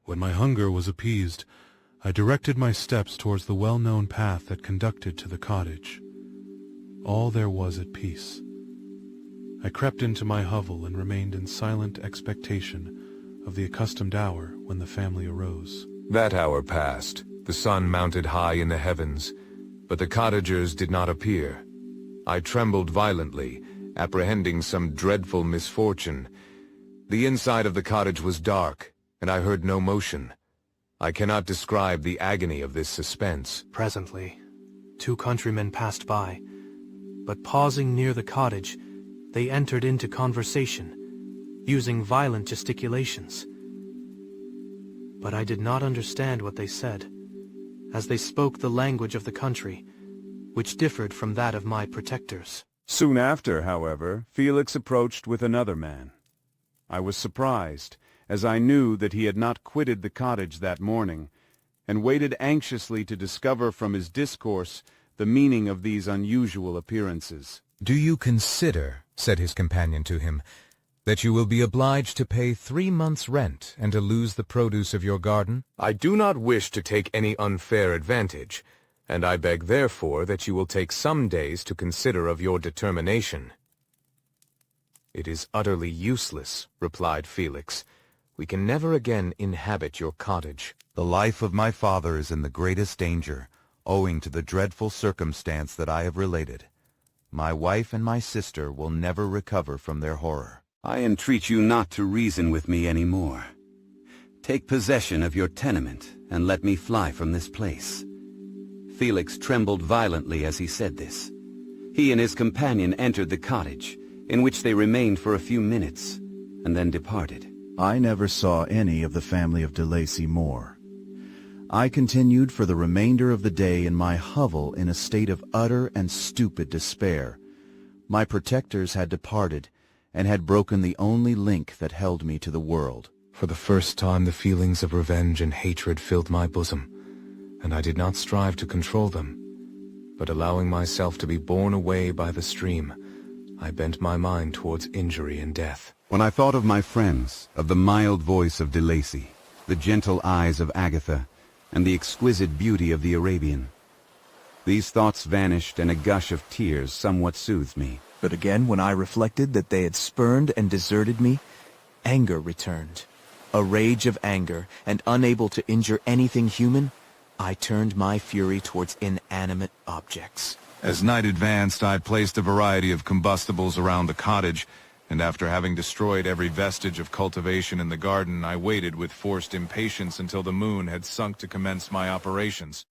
When my hunger was appeased, I directed my steps towards the well-known path that conducted to the cottage. All there was at peace. I crept into my hovel and remained in silent expectation of the accustomed hour when the family arose. That hour passed. The sun mounted high in the heavens, but the cottagers did not appear. I trembled violently, apprehending some dreadful misfortune. The inside of the cottage was dark, and I heard no motion. I cannot describe the agony of this suspense. Presently, 2 countrymen passed by, but pausing near the cottage, they entered into conversation, using violent gesticulations. But I did not understand what they said, as they spoke the language of the country, which differed from that of my protectors. Soon after, however, Felix approached with another man. I was surprised, as I knew that he had not quitted the cottage that morning, and waited anxiously to discover from his discourse the meaning of these unusual appearances. "Do you consider," said his companion to him, "that you will be obliged to pay 3 months' rent and to lose the produce of your garden?" I do not wish to take any unfair advantage, and I beg therefore that you will take some days to consider of your determination. "It is utterly useless," replied Felix. "We can never again inhabit your cottage." The life of my father is in the greatest danger, owing to the dreadful circumstance that I have related. My wife and my sister will never recover from their horror. I entreat you not to reason with me any more. Take possession of your tenement, and let me fly from this place." Felix trembled violently as he said this. He and his companion entered the cottage, in which they remained for a few minutes, and then departed. I never saw any of the family of de Lacy more. I continued for the remainder of the day in my hovel in a state of utter and stupid despair. My protectors had departed, and had broken the only link that held me to the world. For the first time the feelings of revenge and hatred filled my bosom, and I did not strive to control them, but allowing myself to be borne away by the stream, I bent my mind towards injury and death. When I thought of my friends, of the mild voice of de Lacy, the gentle eyes of Agatha, and the exquisite beauty of the Arabian, these thoughts vanished, and a gush of tears somewhat soothed me. But again, when I reflected that they had spurned and deserted me, anger returned. A rage of anger, and unable to injure anything human, I turned my fury towards inanimate objects. As night advanced, I placed a variety of combustibles around the cottage, and after having destroyed every vestige of cultivation in the garden, I waited with forced impatience until the moon had sunk to commence my operations.